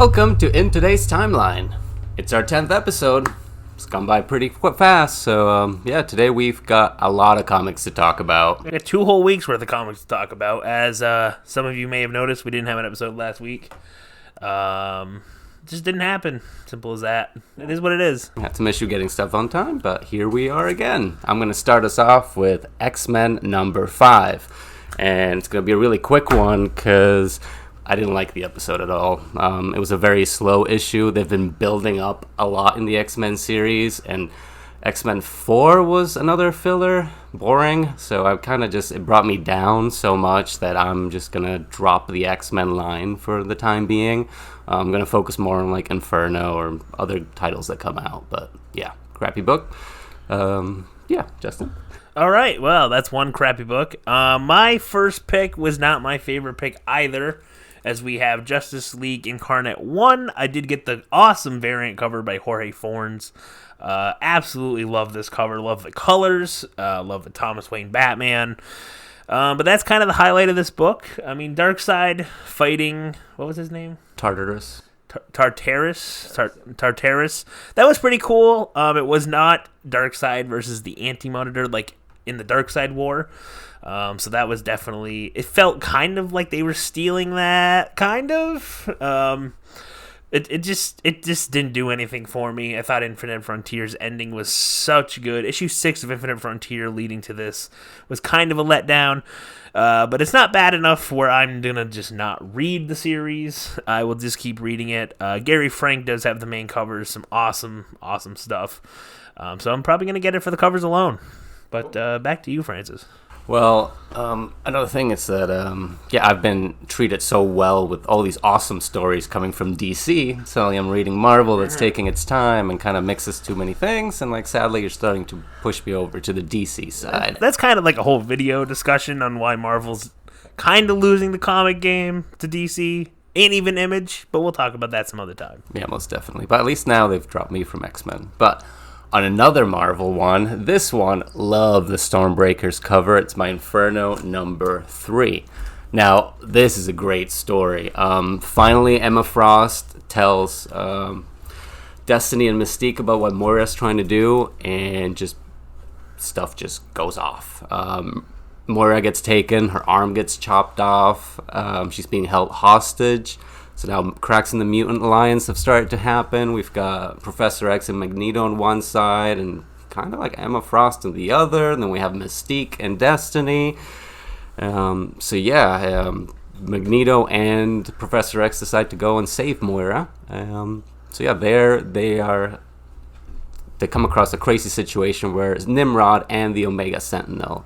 Welcome to In Today's Timeline. It's our 10th episode. It's gone by pretty fast, so today we've got a lot of comics to talk about. We got 2 whole weeks worth of comics to talk about. As some of you may have noticed, we didn't have an episode last week. Just didn't happen. Simple as that. It is what it is. We had some issue getting stuff on time, but here we are again. I'm going to start us off with X-Men number 5. And it's going to be a really quick one because I didn't like the episode at all. It was a very slow issue. They've been building up a lot in the X-Men series, and X-Men 4 was another filler, boring, so I kind of it brought me down so much that I'm just going to drop the X-Men line for the time being. I'm going to focus more on like Inferno or other titles that come out, but yeah, crappy book. Justin. All right, well, that's one crappy book. My first pick was not my favorite pick either, as we have Justice League Incarnate 1. I did get the awesome variant cover by Jorge Fornes. Absolutely love this cover. Love the colors. Love the Thomas Wayne Batman. But that's kind of the highlight of this book. I mean, Darkseid fighting... What was his name? Tartarus. Tartarus. That was pretty cool. It was not Darkseid versus the Anti-Monitor like in the Darkseid War. So that was definitely... It felt kind of like they were stealing that. Kind of. It just didn't do anything for me. I thought Infinite Frontier's ending was such good. Issue 6 of Infinite Frontier leading to this was kind of a letdown. But it's not bad enough where I'm going to just not read the series. I will just keep reading it. Gary Frank does have the main covers. Some awesome stuff. So I'm probably going to get it for the covers alone. But back to you, Francis. Well, another thing is that, I've been treated so well with all these awesome stories coming from DC. Suddenly I'm reading Marvel that's taking its time and kind of mixes too many things. And, sadly, you're starting to push me over to the DC side. That's kind of like a whole video discussion on why Marvel's kind of losing the comic game to DC. Ain't even Image, but we'll talk about that some other time. Yeah, most definitely. But at least now they've dropped me from X-Men. But... on another Marvel one, this one, love the Stormbreakers cover. It's my Inferno number 3. Now, this is a great story. Finally, Emma Frost tells Destiny and Mystique about what Moira's trying to do, and stuff just goes off. Moira gets taken, her arm gets chopped off, she's being held hostage. So now cracks in the mutant alliance have started to happen. We've got Professor X and Magneto on one side and kind of like Emma Frost on the other. And then we have Mystique and Destiny. Magneto and Professor X decide to go and save Moira. They come across a crazy situation where Nimrod and the Omega Sentinel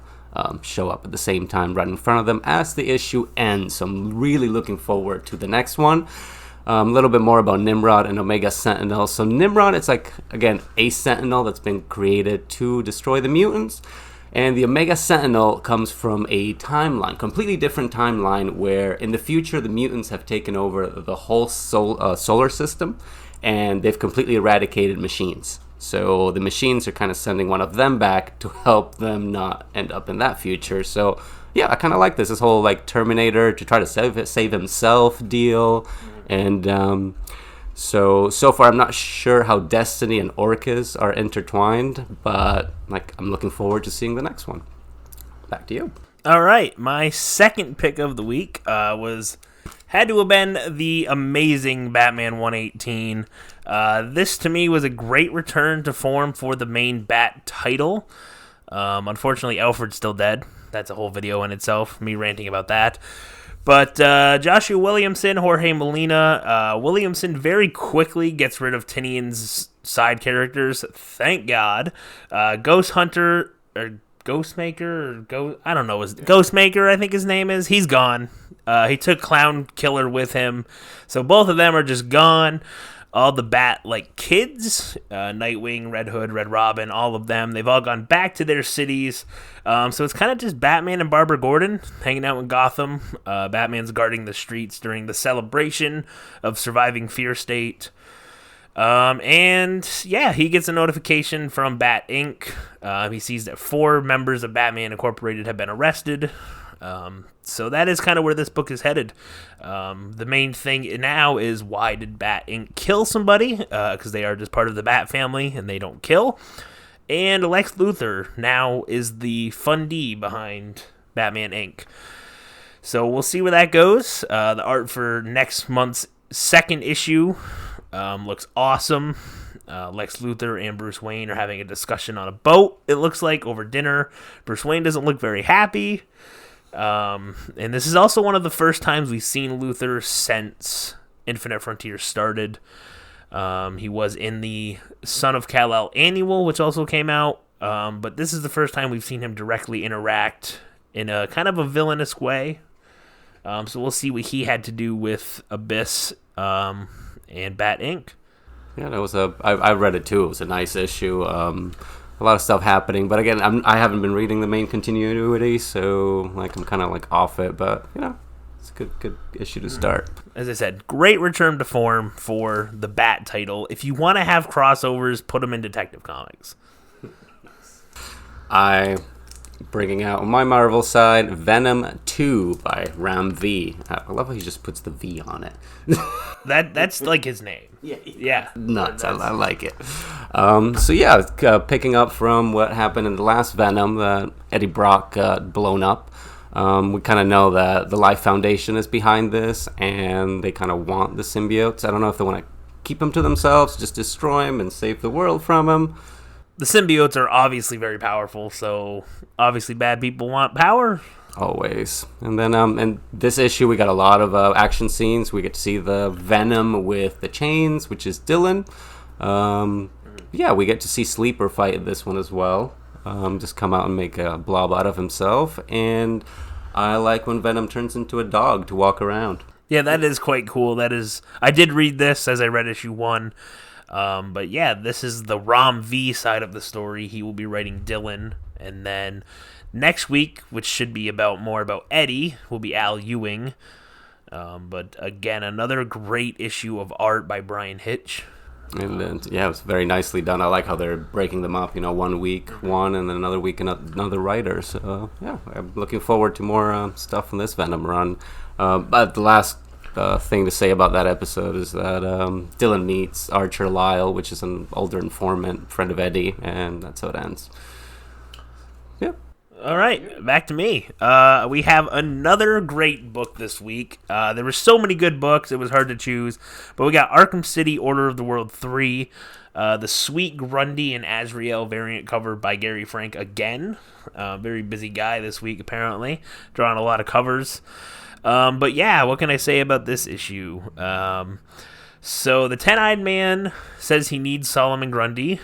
show up at the same time right in front of them as the issue ends. So I'm really looking forward to the next one. A little bit more about Nimrod and Omega Sentinel. So Nimrod, it's a Sentinel that's been created to destroy the mutants. And the Omega Sentinel comes from a timeline, completely different timeline, where in the future the mutants have taken over the whole solar system, and they've completely eradicated machines. So the machines are kind of sending one of them back to help them not end up in that future. So yeah, I kind of like this whole Terminator to try to save himself deal. And so far I'm not sure how Destiny and Orcus are intertwined, but I'm looking forward to seeing the next one. Back to you. All right, my second pick of the week had to have been the amazing Batman 118. This, to me, was a great return to form for the main Bat title. Unfortunately, Alfred's still dead. That's a whole video in itself, me ranting about that. But Joshua Williamson, Jorge Molina, Williamson very quickly gets rid of Tinian's side characters. Thank God. Ghost Hunter, or Ghostmaker, Ghostmaker, I think his name is. He's gone. He took Clown Killer with him. So both of them are just gone. All the Bat, kids, Nightwing, Red Hood, Red Robin, all of them, they've all gone back to their cities. So it's kind of just Batman and Barbara Gordon hanging out in Gotham. Batman's guarding the streets during the celebration of surviving Fear State. He gets a notification from Bat Inc. He sees that 4 members of Batman Incorporated have been arrested. So that is kind of where this book is headed. The main thing now is, why did Bat Inc. kill somebody? Because they are just part of the Bat family and they don't kill. And Lex Luthor now is the fundee behind Batman Inc. So we'll see where that goes. The art for next month's second issue looks awesome. Lex Luthor and Bruce Wayne are having a discussion on a boat, it looks like, over dinner. Bruce Wayne doesn't look very happy. And this is also one of the first times we've seen Luthor since Infinite Frontier started. He was in the Son of Kal-El annual, which also came out. But this is the first time we've seen him directly interact in a kind of a villainous way. So we'll see what he had to do with Abyss and Bat Inc. Yeah, that was I read it too. It was a nice issue. A lot of stuff happening, but again, I haven't been reading the main continuity, so like I'm kind of like off it. But it's a good issue to start. As I said, great return to form for the Bat title. If you want to have crossovers, put them in Detective Comics. Bringing out on my Marvel side, Venom 2 by Ram.V. I love how he just puts the V on it. That's like his name. Yeah. Nuts. I like it. Picking up from what happened in the last Venom, that Eddie Brock got blown up. We kind of know that the Life Foundation is behind this, and they kind of want the symbiotes. I don't know if they want to keep them to themselves, just destroy them and save the world from them. The symbiotes are obviously very powerful, so obviously bad people want power. Always. And then in this issue, we got a lot of action scenes. We get to see the Venom with the chains, which is Dylan. We get to see Sleeper fight in this one as well. Just come out and make a blob out of himself. And I like when Venom turns into a dog to walk around. Yeah, that is quite cool. I did read this as I read issue 1. This is the Ram.V side of the story. He will be writing Dylan. And then next week, which should be more about Eddie, will be Al Ewing. But again, another great issue of art by Brian Hitch. And it was very nicely done. I like how they're breaking them up, 1 week one, and then another week another writer. So, I'm looking forward to more stuff from this Venom run. But the last thing to say about that episode is that Dylan meets Archer Lyle, which is an older informant, friend of Eddie, and that's how it ends. Yep. All right, back to me. We have another great book this week. There were so many good books, it was hard to choose. But we got Arkham City, Order of the World 3, the Sweet Grundy and Azrael variant cover by Gary Frank again. Very busy guy this week, apparently, drawing a lot of covers. What can I say about this issue? So the Ten-Eyed Man says he needs Solomon Grundy.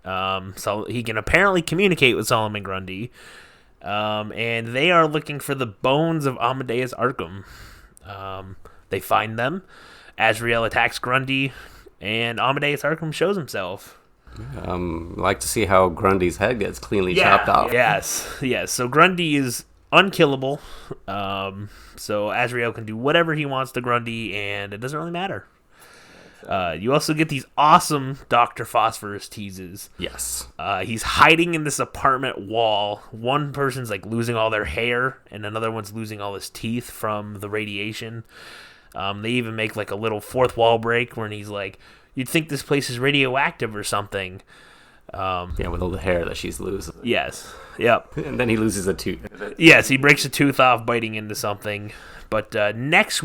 So he can apparently communicate with Solomon Grundy. And they are looking for the bones of Amadeus Arkham. They find them. Azrael attacks Grundy, and Amadeus Arkham shows himself. Like to see how Grundy's head gets cleanly chopped off. Yes. So Grundy is unkillable. So Azrael can do whatever he wants to Grundy, and it doesn't really matter. You also get these awesome Dr. Phosphorus teases. Yes. He's hiding in this apartment wall. One person's like losing all their hair, and another one's losing all his teeth from the radiation. They even make like a little fourth wall break when he's like, you'd think this place is radioactive or something. With all the hair that she's losing. Yes. Yep. And then he loses a tooth. Yes, he breaks a tooth off biting into something. But next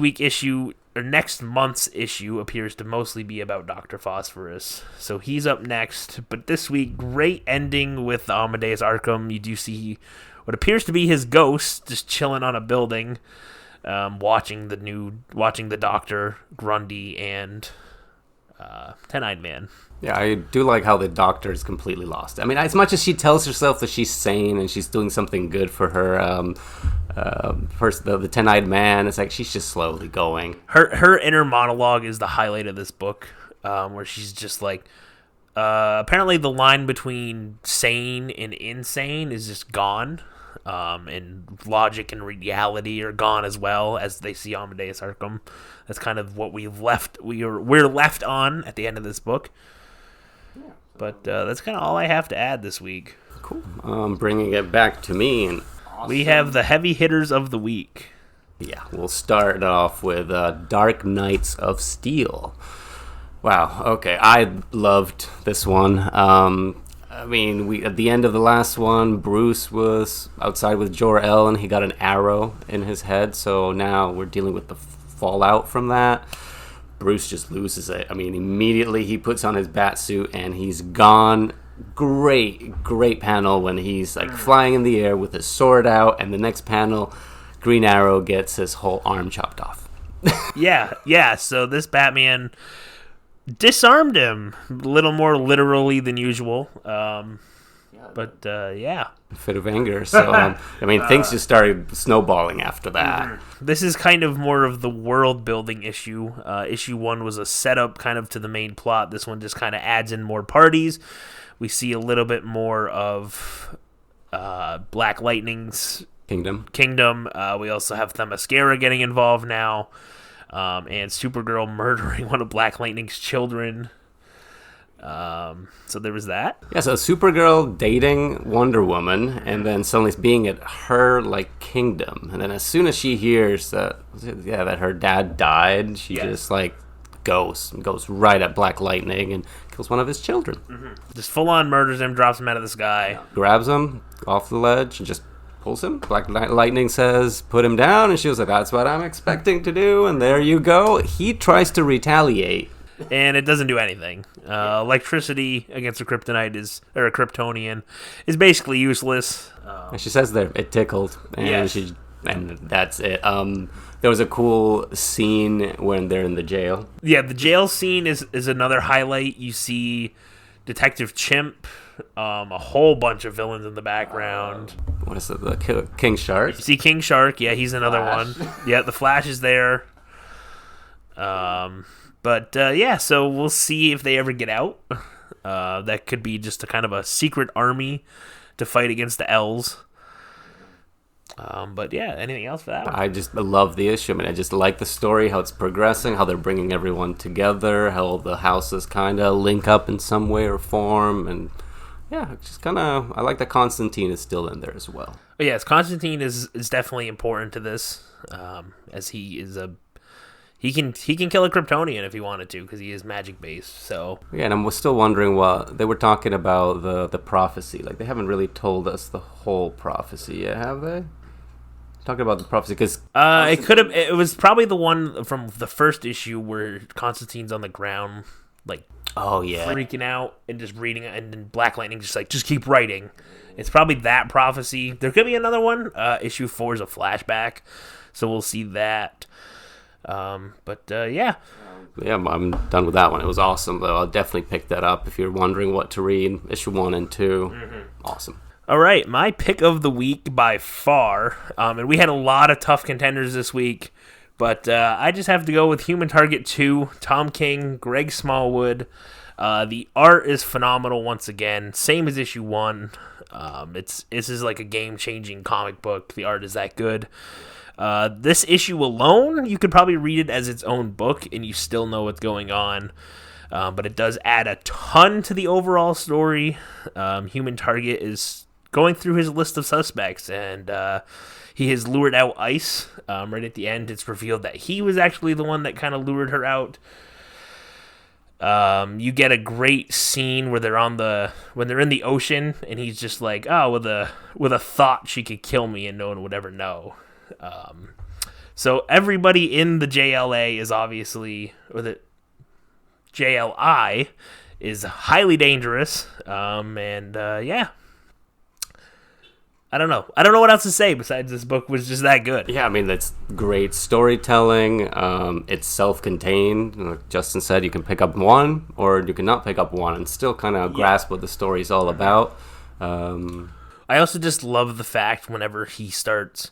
month's issue appears to mostly be about Dr. Phosphorus. So he's up next. But this week, great ending with Amadeus Arkham. You do see what appears to be his ghost just chilling on a building, watching the Doctor, Grundy, and Ten-Eyed Man. Yeah, I do like how the Doctor is completely lost. I mean, as much as she tells herself that she's sane and she's doing something good for her, first the Ten-Eyed Man, it's like she's just slowly going. Her inner monologue is the highlight of this book, where she's just like, apparently the line between sane and insane is just gone, and logic and reality are gone as well as they see Amadeus Arkham. That's kind of what we're left on at the end of this book. But that's kind of all I have to add this week. Cool. Bringing it back to me, and We have the heavy hitters of the week. Yeah, we'll start off with Dark Knights of Steel. Wow, okay, I loved this one. I mean, at the end of the last one, Bruce was outside with Jor-El, and he got an arrow in his head, so now we're dealing with the fallout from that. Bruce just loses it. I mean, immediately he puts on his bat suit, and he's gone. Great panel when he's like flying in the air with his sword out, and the next panel, Green Arrow gets his whole arm chopped off. Yeah, so this Batman disarmed him a little more literally than usual. But Fit of anger. So, I mean, things just started snowballing after that. This is kind of more of the world-building issue. Issue 1 was a setup kind of to the main plot. This one just kind of adds in more parties. We see a little bit more of Black Lightning's Kingdom. We also have Themyscira getting involved now. And Supergirl murdering one of Black Lightning's children. So there was that. Yeah, so Supergirl dating Wonder Woman, and then suddenly being at her like kingdom, and then as soon as she hears that her dad died, she just like goes right at Black Lightning and kills one of his children. Just full on murders him, drops him out of the sky, grabs him off the ledge, and just pulls him. Black Lightning says, "Put him down," and she was like, "That's what I'm expecting to do." And there you go. He tries to retaliate. And it doesn't do anything. Electricity against a Kryptonian is basically useless. And she says there, it tickled, and and that's it. There was a cool scene when they're in the jail. Yeah, the jail scene is another highlight. You see Detective Chimp, a whole bunch of villains in the background. What is it? The King Shark? You see King Shark. Yeah, he's another one. Yeah, the Flash is there. So we'll see if they ever get out. That could be just a kind of a secret army to fight against the L's. Anything else for that one? I just love the issue. I mean, I just like the story, how it's progressing, how they're bringing everyone together, how the houses kind of link up in some way or form, and it's just kind of, I like that Constantine is still in there as well. But yes, Constantine is definitely important to this, as he is he can kill a Kryptonian if he wanted to, because he is magic based. So and I'm still wondering what they were talking about the prophecy. Like, they haven't really told us the whole prophecy yet, have they? Talking about the prophecy, because it was probably the one from the first issue where Constantine's on the ground, like freaking out and just reading it, and then Black Lightning just keep writing. It's probably that prophecy. There could be another one. Issue 4 is a flashback, so we'll see that. I'm done with that one. It was awesome, though. I'll definitely pick that up if you're wondering what to read. Issue 1 and 2, Awesome. All right, my pick of the week by far, and we had a lot of tough contenders this week, but I just have to go with Human Target 2, Tom King, Greg Smallwood. The art is phenomenal once again, same as issue 1. This is like a game-changing comic book. The art is that good. This issue alone, you could probably read it as its own book, and you still know what's going on. But it does add a ton to the overall story. Human Target is going through his list of suspects, and he has lured out Ice. Right at the end, it's revealed that he was actually the one that kind of lured her out. You get a great scene where when they're in the ocean, and he's just like, with a thought she could kill me and no one would ever know. So everybody in the JLA is obviously, or the JLI is highly dangerous. I don't know what else to say besides this book was just that good. Yeah, I mean, that's great storytelling. It's self-contained. Like Justin said, you can pick up one, or you can not pick up one and still kind of grasp what the story's all about. I also just love the fact whenever he starts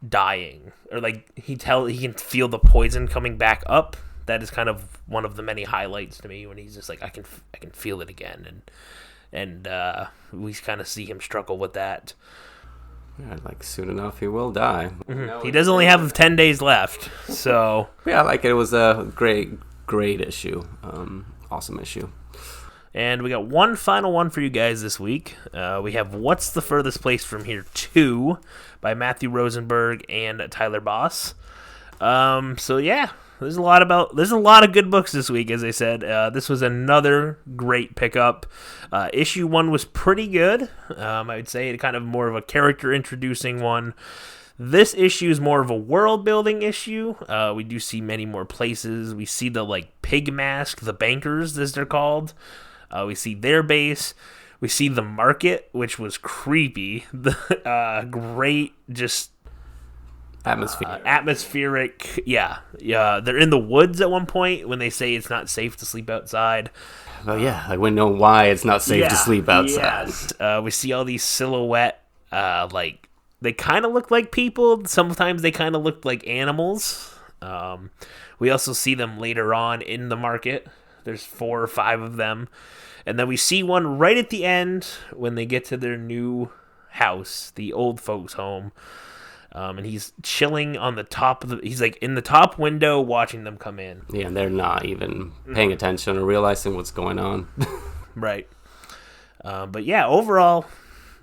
dying, or like he can feel the poison coming back up. That is kind of one of the many highlights to me, when he's just like, I can feel it again, and we kind of see him struggle with that. Yeah, like soon enough he will die. Mm-hmm. He does only have 10 days left, so yeah, like it was a great issue, awesome issue. And we got one final one for you guys this week. We have What's the Furthest Place from Here 2 by Matthew Rosenberg and Tyler Boss. So yeah, there's a lot of good books this week, as I said. This was another great pickup. Issue 1 was pretty good. I would say it kind of more of a character introducing one. This issue is more of a world building issue. We do see many more places. We see the pig mask, the bankers as they're called. We see their base. We see the market, which was creepy. The great just atmospheric. Yeah. They're in the woods at one point when they say it's not safe to sleep outside. Oh yeah, we know why it's not safe to sleep outside. Yes. We see all these silhouette they kind of look like people. Sometimes they kind of look like animals. We also see them later on in the market. There's 4 or 5 of them. And then we see one right at the end when they get to their new house, the old folks' home. And he's chilling on the top of he's in the top window watching them come in. Yeah, and they're not even paying attention or realizing what's going on. Right. But yeah, overall,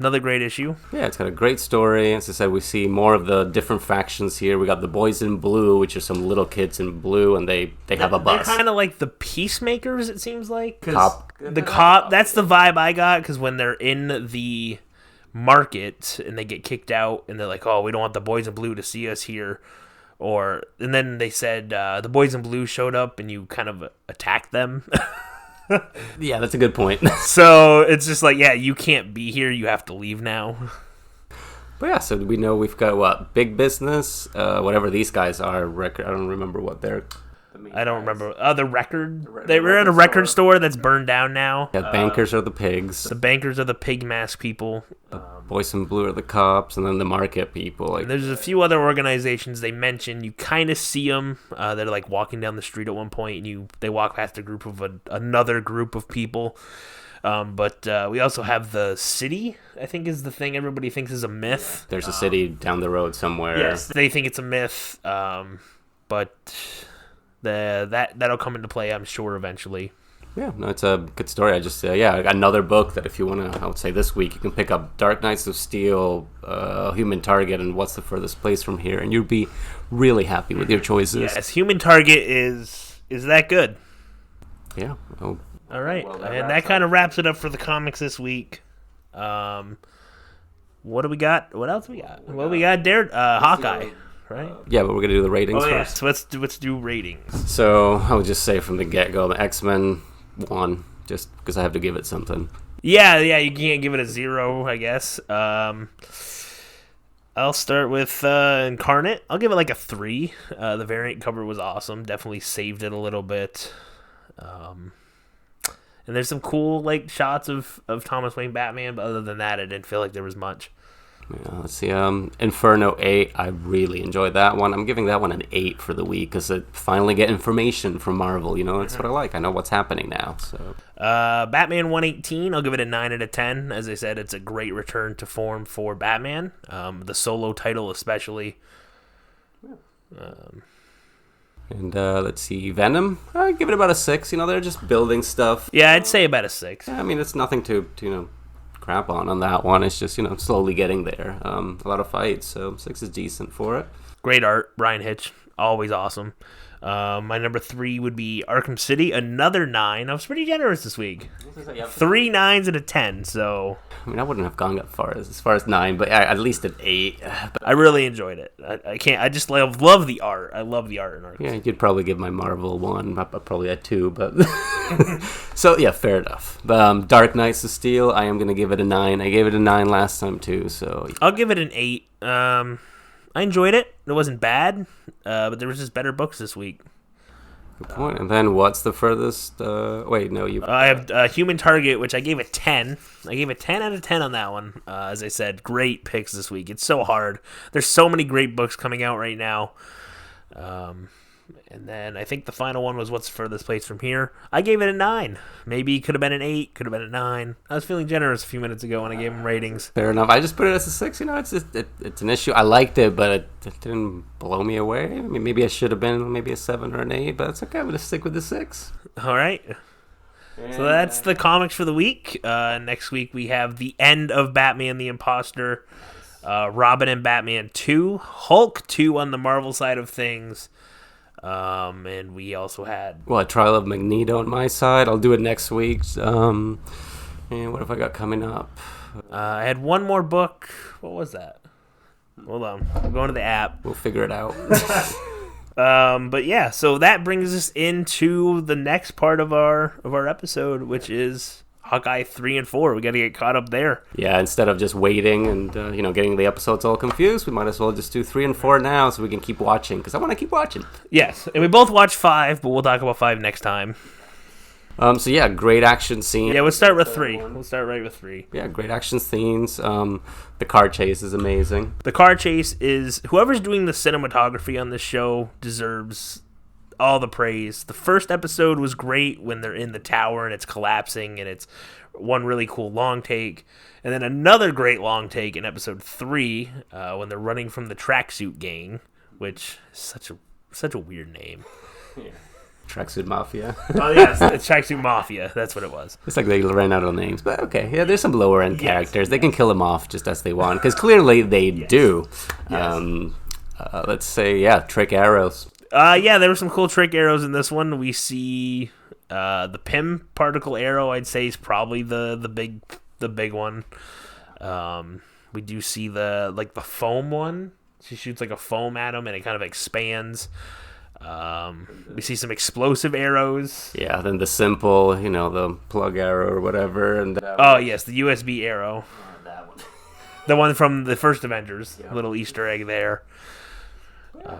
another great issue. Yeah, it's got a great story. As I said, we see more of the different factions here. We got the boys in blue, which are some little kids in blue, and they have a bus. They're kind of like the peacemakers, it seems like. The cop, that's the vibe I got, because when they're in the market and they get kicked out, and they're like, oh, we don't want the boys in blue to see us here. And then they said the boys in blue showed up, and you kind of attacked them. Yeah, that's a good point. So it's just you can't be here. You have to leave now. But yeah, so we know we've got what? Big business, whatever these guys are. Record. I don't remember what they're. I don't remember. The record. They were at a record store that's burned down now. Yeah, bankers are the pigs. The bankers are the pig mask people. The boys in blue are the cops, and then the market people. There's a few other organizations they mention. You kind of see them. They're walking down the street at one point, and they walk past a group of another group of people. But we also have the city, I think, is the thing everybody thinks is a myth. There's a city down the road somewhere. Yes, they think it's a myth. But that'll come into play, I'm sure, eventually. Yeah, no, it's a good story. I just, another book that if you want to, I would say this week, you can pick up Dark Knights of Steel, Human Target, and What's the Furthest Place from Here, and you'll be really happy with your choices. Yes, Human Target is that good. Yeah. Oh. All right, and that kind of wraps it up for the comics this week. What do we got? What else we got? We got Hawkeye. Right? Yeah, but we're going to do the ratings first. So let's do ratings. So I would just say from the get-go, the X-Men won, just because I have to give it something. Yeah, you can't give it a 0, I guess. I'll start with Incarnate. I'll give it a 3. The variant cover was awesome. Definitely saved it a little bit. And there's some cool shots of Thomas Wayne Batman, but other than that, I didn't feel like there was much. Yeah, let's see. Inferno 8. I really enjoyed that one. I'm giving that one an 8 for the week because I finally get information from Marvel. That's what I like. I know what's happening now. So, Batman 118. I'll give it a 9 out of 10. As I said, it's a great return to form for Batman. The solo title, especially. And let's see, Venom. I give it about a 6. They're just building stuff. Yeah, I'd say about a 6. I mean, it's nothing to crap on that one. It's just slowly getting there. A lot of fights, so 6 is decent for it. Great art, Brian Hitch, always awesome. My number 3 would be Arkham City, another 9. I was pretty generous this week. 3 9s and a 10. So I mean, I wouldn't have gone as far as 9, but at least an 8. I really enjoyed it. I can't. I just love the art. I love the art in Arkham. Yeah, you'd probably give my Marvel 1, probably a 2, but so yeah, fair enough. Dark Knights of Steel, I am gonna give it a 9. I gave it a 9 last time too, so I'll give it an 8. I enjoyed it. It wasn't bad, but there was just better books this week. Good point. And then what's the furthest? I have Human Target, which I gave a 10. I gave a 10 out of 10 on that one. As I said, great picks this week. It's so hard. There's so many great books coming out right now. And then I think the final one was What's the Furthest Place from Here. I gave it a 9. Maybe it could have been an 8, could have been a 9. I was feeling generous a few minutes ago when I gave them ratings. Fair enough. I just put it as a 6. It's an issue. I liked it, but it didn't blow me away. I mean, maybe I should have been maybe a 7 or an 8, but it's okay. I'm going to stick with the 6. All right. So that's the comics for the week. Next week we have the end of Batman the Imposter, Robin and Batman 2, Hulk 2 on the Marvel side of things. And we also had... Well, Trial of Magneto on my side. I'll do it next week. And what have I got coming up? I had one more book. What was that? Hold on. I'm going to the app. We'll figure it out. But yeah, so that brings us into the next part of our episode, which is Hawkeye 3 and 4. We got to get caught up there. Yeah, instead of just waiting and getting the episodes all confused, we might as well just do 3 and 4 now so we can keep watching, because I want to keep watching. Yes, and we both watched 5, but we'll talk about 5 next time. So yeah, great action scene. Yeah, we'll start with 3. We'll start right with 3. Yeah, great action scenes. The car chase is amazing. The car chase is... Whoever's doing the cinematography on this show deserves all the praise. The first episode was great when they're in the tower and it's collapsing, and it's one really cool long take. And then another great long take in episode 3 when they're running from the tracksuit gang, which is such a weird name. Yeah. Tracksuit Mafia. Oh, yes, it's Tracksuit Mafia. That's what it was. It's like they ran out of names, but okay. Yeah, there's some lower-end characters. They can kill them off just as they want, because clearly they do. Yes. Let's say, trick arrows. Yeah, there were some cool trick arrows in this one. We see the Pym particle arrow, I'd say, is probably the big one. We do see the foam one. She shoots like a foam at him, and it kind of expands. We see some explosive arrows. Yeah, then the simple, the plug arrow or whatever. And yes, the USB arrow. That one. The one from the first Avengers. Yeah. Little Easter egg there.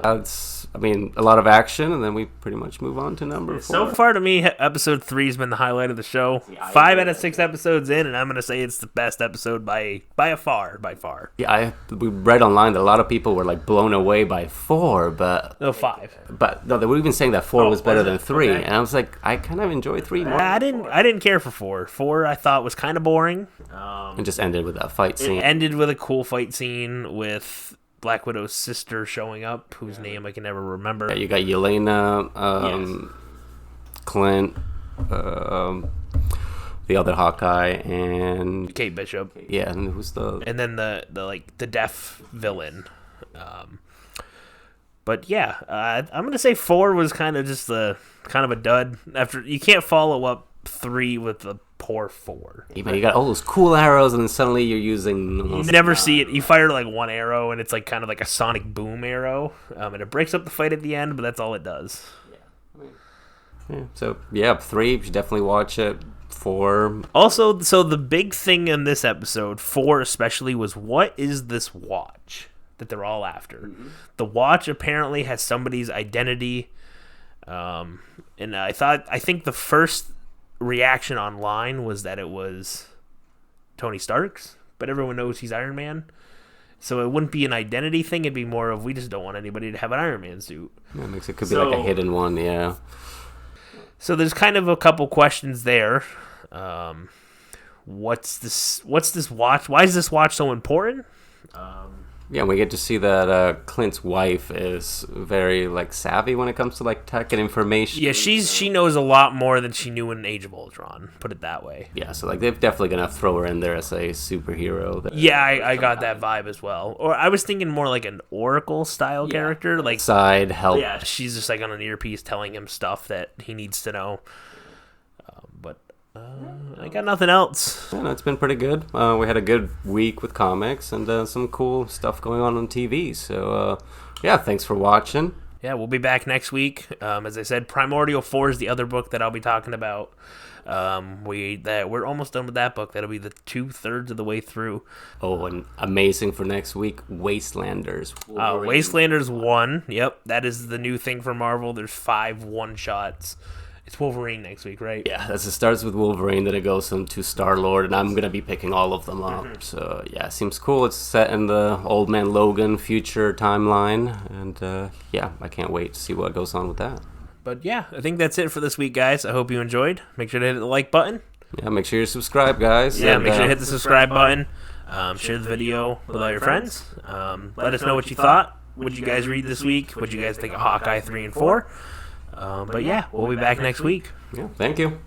It's, a lot of action, and then we pretty much move on to number 4. So far, to me, episode 3 has been the highlight of the show. 5 out of 6 episodes in, and I'm going to say it's the best episode by far. Yeah, we read online that a lot of people were blown away by 4, but... No, 5. But no, they were even saying that 4 was better than 3, okay. And I was like, I kind of enjoyed 3 more. I didn't care for 4. 4 I thought was kind of boring. It just ended with that fight scene. It ended with a cool fight scene with Black Widow's sister showing up, whose name I can never remember. Yeah, you got Yelena, Clint, the other Hawkeye, and Kate Bishop. Yeah, and who's and then the deaf villain. But yeah, I'm gonna say 4 was kind of just a dud. After you can't follow up 3 with the poor 4. You got all those cool arrows, and then suddenly you're using... You never see it. You fire one arrow, and it's kind of like a sonic boom arrow, and it breaks up the fight at the end, but that's all it does. Yeah. So 3, you should definitely watch it. 4. Also, so the big thing in this episode, 4 especially, was what is this watch that they're all after? Mm-hmm. The watch apparently has somebody's identity, and I think the first reaction online was that it was Tony Stark's, but everyone knows he's Iron Man, so it wouldn't be an identity thing. It'd be more of, we just don't want anybody to have an Iron Man suit. Yeah, it could be like a hidden one. Yeah. So there's kind of a couple questions there. What's this watch? Why is this watch so important? Yeah, we get to see that Clint's wife is very savvy when it comes to tech and information. Yeah, she knows a lot more than she knew in Age of Ultron. Put it that way. Yeah, so they're definitely gonna throw her in there as a superhero. Yeah, I got that vibe as well. Or I was thinking more like an Oracle style character, side help. Yeah, she's just on an earpiece telling him stuff that he needs to know. I got nothing else. Yeah, no, it's been pretty good. We had a good week with comics and some cool stuff going on TV. So, thanks for watching. Yeah, we'll be back next week. As I said, Primordial 4 is the other book that I'll be talking about. We're almost done with that book. That'll be the 2/3 of the way through. Oh, and amazing for next week, Wastelanders. Wastelanders 1. Yep, that is the new thing for Marvel. There's 5 one-shots. It's Wolverine next week, right? Yeah, it starts with Wolverine, then it goes into Star-Lord, and I'm going to be picking all of them up. Mm-hmm. So, yeah, it seems cool. It's set in the Old Man Logan future timeline, and, I can't wait to see what goes on with that. But, yeah, I think that's it for this week, guys. I hope you enjoyed. Make sure to hit the like button. Yeah, make sure you subscribe, guys. Yeah, make sure to hit the subscribe button. Share the video with all your friends. Let us know what you thought. What'd you guys read this week? What'd you guys think of Hawkeye 3 and 4? But yeah, we'll be back next week. Yeah, thank you.